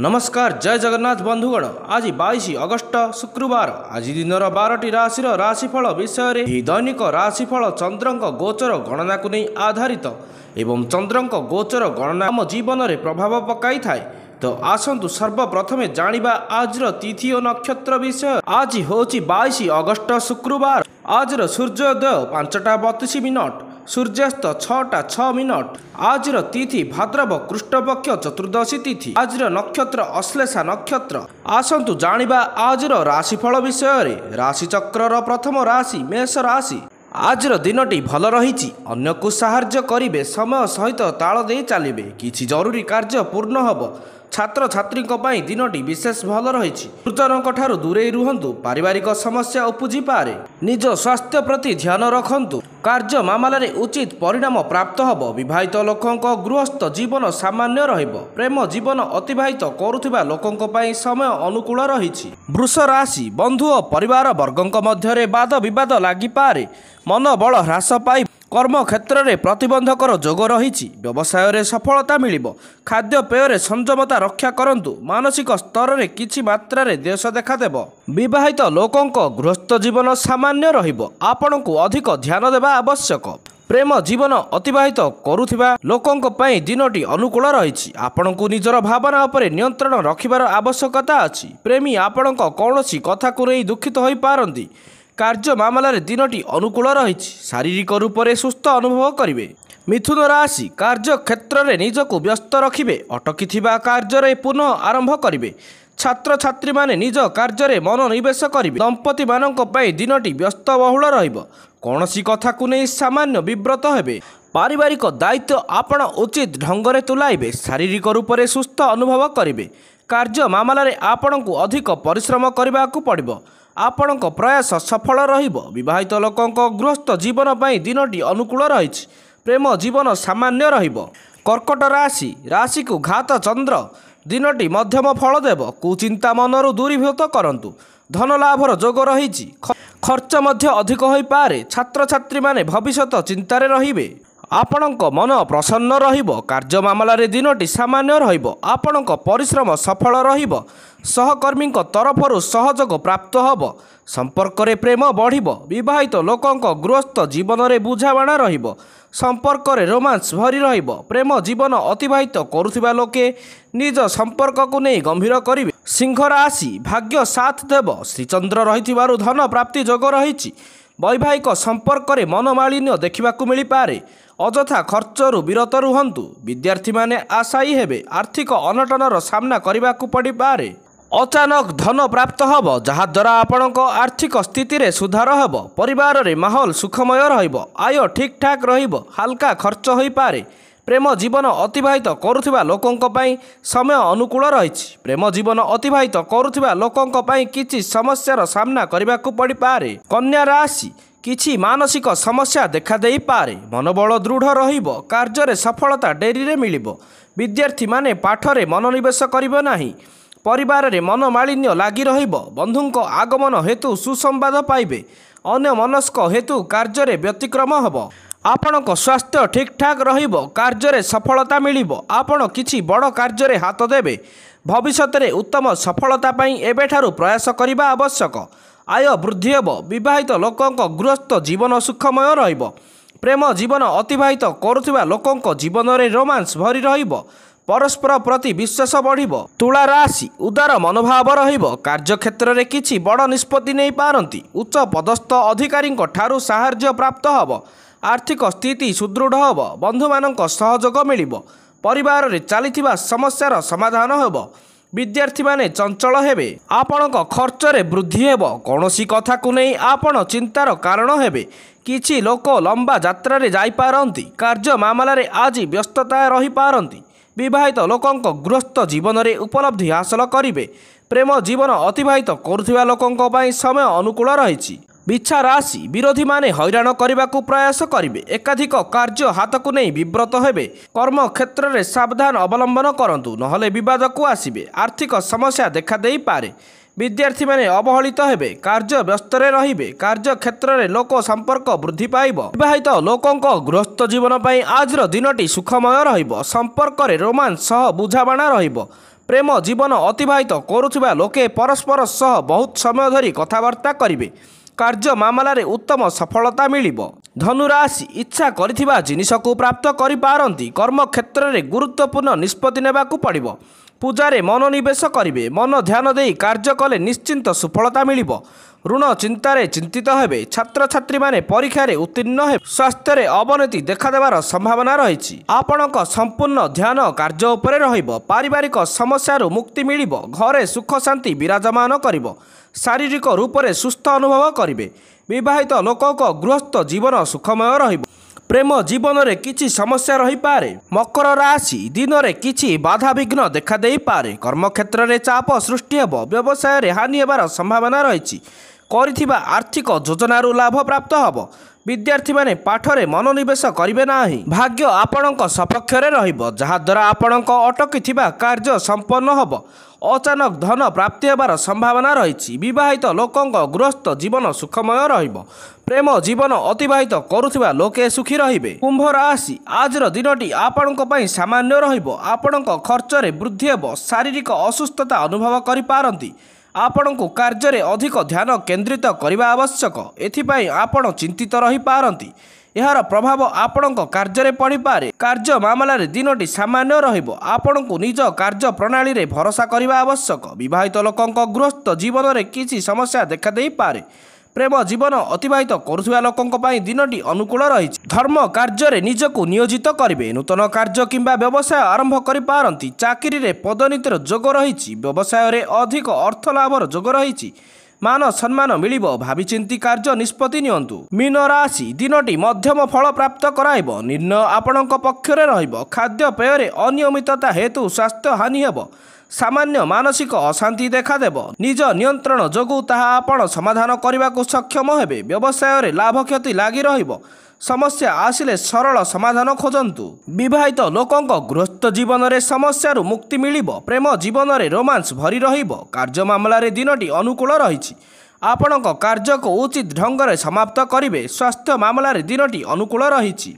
नमस्कार जय जगन्नाथ बंधुगण। आज 22 अगस्ट शुक्रवार। आज दिन 12टी राशि राशिफल विषय में दैनिक राशिफल चंद्र गोचर गणना को नहीं आधारित एवं चंद्र गोचर गणना आम जीवन में प्रभाव पकाई थाए। तो आसतु सर्वप्रथमे जानिबा आजर तिथि और नक्षत्र विषय। आज होची 22 अगस्ट शुक्रवार। आजर सूर्योदय 5:32, सूर्यास्त 6:06। आजर तिथि भाद्रव कृष्णपक्ष चतुर्दशी तिथि। आजर नक्षत्र अश्लेषा नक्षत्र। आसतु जानिबा आजर राशिफल विषय। राशिचक्रर प्रथम राशि मेष राशि। आजर दिनटी भल रही। अन्य को साहाय्य करेंगे, समय सहित ताल दे चलिए, किसी जरूरी कार्य पूर्ण हम। छात्र छात्री दिनटी विशेष भल रही। गुरुजनों दूरे रुहतु। पारिवारिक समस्या उपजी पारे। निज स्वास्थ्य प्रति ध्यान रखु। कार्य मामलें उचित परिणाम प्राप्त हम। विवाहित लोकों गृहस्थ जीवन सामान्य रहिब। प्रेम जीवन अतिबाहित करुवा लोकों समय अनुकूल रही। वृष राशि। बंधु और परिवार वर्गों मध्य वाद विवाद लगिपारे। मन बल ह्रास पाई कर्म क्षेत्र में प्रतिबंधकर जोग रही। व्यवसाय में सफलता मिल। खाद्य पेय संयमता रक्षा करंतु। मानसिक स्तर में किछि मात्रा रे देश देखादेव। विवाहित लोकों गृहस्थ जीवन सामान्य रहिब। आपण को अधिक ध्यान देवा आवश्यक। प्रेम जीवन अतिबाहित करुवा लोकों दिनटी अनुकूल रही। आपण को निजर भावना उपर नियंत्रण रखिबार आवश्यकता अछि। प्रेमी आपण कौन कथा को नहीं दुखित हो पारती। कार्य मामलें दिनटी अनुकूल रही। शारीरिक रूप से सुस्थ अनुभव करेंगे। मिथुन राशि। कार्य क्षेत्र में निजक व्यस्त रखिए। अटकी कार्य पुनः आरंभ करेंगे। छात्र छात्री माने निज कार्य मनोनिवेश करेंगे। दंपति मानक दिनटी व्यस्त बहुल रौन कथा को नहीं सामान्य विव्रत हेबे। पारिवारिक दायित्व आपण उचित ढंग से तुलाइबे। शारीरिक रूप से सुस्थ अनुभव करेंगे। कार्य मामलें आपण को अधिक परिश्रम करने को पड़ो। आपण प्रयास सफल रहिब। विवाहित लोकों गृहस्थ जीवन दिनटी अनुकूल रही। प्रेम जीवन सामान्य रहिब। कर्कट राशि। राशि को घात चंद्र। दिनटी मध्यम फल देव। कुचिंता मनरू दूरीभूत करंतु। धन लाभर जोग रही। खर्च मध्य अधिक हो पारे। छात्र छात्री माने भविष्यत चिंतार रहिबे। आपणक मन प्रसन्न रहिब। कार्य मामलें दिनटी सामान्य रहिब। आपणक परिश्रम सफल रहिब। सहकर्मी तरफर सहयोग प्राप्त हब। संपर्क रे प्रेम बढ़िब। विवाहित लोकों गृहस्थ जीवन में बुझाणा रहिब। संपर्क रे रोमांस भरी रहिब। प्रेम जीवन अतिबाहित करुवा लोके निज संपर्क को नहीं गंभीर करेंगे। सिंह राशि। भाग्य साथ देव। श्रीचंद्र रही धन प्राप्ति जोग रही। वैवाहिक संपर्क में मनोमालिन्य देखा मिल पारे। अजथा खर्चरू विरत रुहतु। विद्यार्थी माने आशायी हेबे। आर्थिक अनटनर सामना करने को पड़ पारे। अचानक धन प्राप्त हब जहाद्वारा आपण आर्थिक स्थिति रे सुधार हब। परिवार रे माहौल सुखमय रहिब। आय ठीक ठाक रहिब। हल्का खर्च हो पारे। प्रेम जीवन अतिबाहित करुवा लोकों समय अनुकूल रही। प्रेम जीवन अतिबाहित करुवा लोकों किछि समस्यार सामना करने को पड़ पारे। कन्या राशि। किछि मानसिक समस्या देखा दे पारे। मनोबल दृढ़ रहिब। कार्य रे सफलता डेरी रे मिलिब। विद्यार्थी माने पाठरे मनोनिवेश करिबो नाही। परिवार रे मनोमालिन्य लागी रहिब। बंधुंको आगमन हेतु सुसंवाद पाइबे। अन्य मनस्क हेतु कार्य रे व्यतिक्रम हब। आपणक स्वास्थ्य ठीक ठाक रहिब। कार्य रे सफलता मिलिब। आपण किछि बड़ कार्य रे हाथ देबे। भविष्यत रे उत्तम सफलता पई एबेठारु प्रयास करिबा आवश्यक। आय वृद्धि हेब। विवाहित लोकों गृहस्थ जीवन सुखमय रहिब। प्रेम जीवन अतिबाहित करुवा लोकों जीवन में रोमांस भरी रहिब। परस्पर प्रति विश्वास बढ़िब। तुला राशि। उदार मनोभाव रहिब। कार्य क्षेत्र में किछि बड़ निष्पत्ति नहीं पारती। उच्च पदस्थ अधिकारी ठारू साहाय्य प्राप्त हब। आर्थिक स्थिति सुदृढ़ हब। बंधु मानक सहयोग मिलिब। परिवार रे चलिथिबा समस्यार समाधान हेब। विद्यार्थी माने चंचल हेबे। आपणक खर्च रे वृद्धि हेब। कौनसी कथा को नहीं आपण चिंतार कारण हेबे। किछि लोक लंबा यात्रा रे जाई पारंती। कार्य मामलें आज व्यस्तता रही पारंती। विवाहित लोकों गृहस्थ जीवन में उपलब्धि हासिल करेंगे। प्रेम जीवन अतिबाहित करुवा लोकों समय अनुकूल रही। बिच्छा राशि। विरोधी माने हैरान करने को प्रयास करेंगे। एकाधिक कार्य हाथ को नहीं विव्रत हेबे। कर्म क्षेत्र में सावधान अवलंबन करंतु नहले विवाद को आसिबे। आर्थिक समस्या देखा दे पारे। विद्यार्थी माने अवहेलित हेबे। कार्य व्यस्त रहिबे। कार्य क्षेत्र में लोक संपर्क वृद्धि पाइब। विवाहित लोकों गृहस्थ जीवन आज दिनटी सुखमय रहिब। संपर्क में रोमांस सह बुझाणा रहिब। ପ୍ରେମ ଜୀବନ ଅତିବାହିତ କରୁଥିବା ଲୋକେ ପରସ୍ପର ସହ ବହୁତ ସମୟ ଧରି କଥାବାର୍ତ୍ତା କରିବେ। କାର୍ଯ୍ୟ ମାମଲାରେ ଉତ୍ତମ ସଫଳତା ମିଳିବ। ଧନୁରାଶି ଇଚ୍ଛା କରିଥିବା ଜିନିଷକୁ ପ୍ରାପ୍ତ କରିପାରନ୍ତି। କର୍ମକ୍ଷେତ୍ରରେ ଗୁରୁତ୍ୱପୂର୍ଣ୍ଣ ନିଷ୍ପତ୍ତି ନେବାକୁ ପଡ଼ିବ। ପୂଜାରେ ମନୋନିବେଶ କରିବେ। ମନ ଧ୍ୟାନ ଦେଇ କାର୍ଯ୍ୟ କଲେ ନିଶ୍ଚିନ୍ତ ସଫଳତା ମିଳିବ। ଋଣ ଚିନ୍ତାରେ ଚିନ୍ତିତ ହେବେ। ଛାତ୍ରଛାତ୍ରୀମାନେ ପରୀକ୍ଷାରେ ଉତ୍ତୀର୍ଣ୍ଣ ହେବେ। ସ୍ୱାସ୍ଥ୍ୟରେ ଅବନତି ଦେଖାଦେବାର ସମ୍ଭାବନା ରହିଛି। ଆପଣଙ୍କ ସମ୍ପୂର୍ଣ୍ଣ ଧ୍ୟାନ କାର୍ଯ୍ୟ ଉପରେ ରହିବ। ପାରିବାରିକ ସମସ୍ୟାରୁ ମୁକ୍ତି ମିଳିବ। ଘରେ ସୁଖ ଶାନ୍ତି ବିରାଜମାନ କରିବ। ଶାରୀରିକ ରୂପରେ ସୁସ୍ଥ ଅନୁଭବ କରିବେ। ବିବାହିତ ଲୋକଙ୍କ ଗୃହସ୍ଥ ଜୀବନ ସୁଖମୟ ରହିବ। ପ୍ରେମ ଜୀବନରେ କିଛି ସମସ୍ୟା ରହିପାରେ। ମକର ରାଶି ଦିନରେ କିଛି ବାଧାବିଘ୍ନ ଦେଖାଦେଇପାରେ। କର୍ମକ୍ଷେତ୍ରରେ ଚାପ ସୃଷ୍ଟି ହେବ। ବ୍ୟବସାୟରେ ହାନି ହେବାର ସମ୍ଭାବନା ରହିଛି। କରିଥିବା ଆର୍ଥିକ ଯୋଜନାରୁ ଲାଭ ପ୍ରାପ୍ତ ହେବ। ବିଦ୍ୟାର୍ଥୀମାନେ ପାଠରେ ମନୋନିବେଶ କରିବେ ନାହିଁ। ଭାଗ୍ୟ ଆପଣଙ୍କ ସପକ୍ଷରେ ରହିବ, ଯାହାଦ୍ୱାରା ଆପଣଙ୍କ ଅଟକିଥିବା କାର୍ଯ୍ୟ ସମ୍ପନ୍ନ ହେବ। ଅଚାନକ ଧନ ପ୍ରାପ୍ତି ହେବାର ସମ୍ଭାବନା ରହିଛି। ବିବାହିତ ଲୋକଙ୍କ ଗୃହସ୍ଥ ଜୀବନ ସୁଖମୟ ରହିବ। ପ୍ରେମ ଜୀବନ ଅତିବାହିତ କରୁଥିବା ଲୋକେ ସୁଖୀ ରହିବେ। କୁମ୍ଭ ରାଶି ଆଜିର ଦିନଟି ଆପଣଙ୍କ ପାଇଁ ସାମାନ୍ୟ ରହିବ। ଆପଣଙ୍କ ଖର୍ଚ୍ଚରେ ବୃଦ୍ଧି ହେବ। ଶାରୀରିକ ଅସୁସ୍ଥତା ଅନୁଭବ କରିପାରନ୍ତି। ଆପଣଙ୍କୁ କାର୍ଯ୍ୟରେ ଅଧିକ ଧ୍ୟାନ କେନ୍ଦ୍ରିତ କରିବା ଆବଶ୍ୟକ। ଏଥିପାଇଁ ଆପଣ ଚିନ୍ତିତ ରହିପାରନ୍ତି। ଏହାର ପ୍ରଭାବ ଆପଣଙ୍କ କାର୍ଯ୍ୟରେ ପଡ଼ିପାରେ। କାର୍ଯ୍ୟ ମାମଲାରେ ଦିନଟି ସାମାନ୍ୟ ରହିବ। ଆପଣଙ୍କୁ ନିଜ କାର୍ଯ୍ୟ ପ୍ରଣାଳୀରେ ଭରସା କରିବା ଆବଶ୍ୟକ। ବିବାହିତ ଲୋକଙ୍କ ଗୃହସ୍ଥ ଜୀବନରେ କିଛି ସମସ୍ୟା ଦେଖାଦେଇପାରେ। ପ୍ରେମ ଜୀବନ ଅତିବାହିତ କରୁଥିବା ଲୋକଙ୍କ ପାଇଁ ଦିନଟି ଅନୁକୂଳ ରହିଛି। ଧର୍ମ କାର୍ଯ୍ୟରେ ନିଜକୁ ନିୟୋଜିତ କରିବେ। ନୂତନ କାର୍ଯ୍ୟ କିମ୍ବା ବ୍ୟବସାୟ ଆରମ୍ଭ କରିପାରନ୍ତି। ଚାକିରିରେ ପଦୋନ୍ନତିର ଯୋଗ ରହିଛି। ବ୍ୟବସାୟରେ ଅଧିକ ଅର୍ଥ ଲାଭର ଯୋଗ ରହିଛି। ମାନ ସମ୍ମାନ ମିଳିବ। ଭାବିଚିନ୍ତି କାର୍ଯ୍ୟ ନିଷ୍ପତ୍ତି ନିଅନ୍ତୁ। ମୀନ ରାଶି ଦିନଟି ମଧ୍ୟମ ଫଳ ପ୍ରାପ୍ତ କରାଇବ। ନିର୍ଣ୍ଣୟ ଆପଣଙ୍କ ପକ୍ଷରେ ରହିବ। ଖାଦ୍ୟପେୟରେ ଅନିୟମିତତା ହେତୁ ସ୍ୱାସ୍ଥ୍ୟ ହାନି ହେବ। ସାମାନ୍ୟ ମାନସିକ ଅଶାନ୍ତି ଦେଖାଦେବ। ନିଜ ନିୟନ୍ତ୍ରଣ ଯୋଗୁଁ ତାହା ଆପଣ ସମାଧାନ କରିବାକୁ ସକ୍ଷମ ହେବେ। ବ୍ୟବସାୟରେ ଲାଭ କ୍ଷତି ଲାଗି ରହିବ। ସମସ୍ୟା ଆସିଲେ ସରଳ ସମାଧାନ ଖୋଜନ୍ତୁ। ବିବାହିତ ଲୋକଙ୍କ ଗୃହସ୍ଥ ଜୀବନରେ ସମସ୍ୟାରୁ ମୁକ୍ତି ମିଳିବ। ପ୍ରେମ ଜୀବନରେ ରୋମାନ୍ସ ଭରି ରହିବ। କାର୍ଯ୍ୟ ମାମଲାରେ ଦିନଟି ଅନୁକୂଳ ରହିଛି। ଆପଣଙ୍କ କାର୍ଯ୍ୟକୁ ଉଚିତ ଢଙ୍ଗରେ ସମାପ୍ତ କରିବେ। ସ୍ୱାସ୍ଥ୍ୟ ମାମଲାରେ ଦିନଟି ଅନୁକୂଳ ରହିଛି।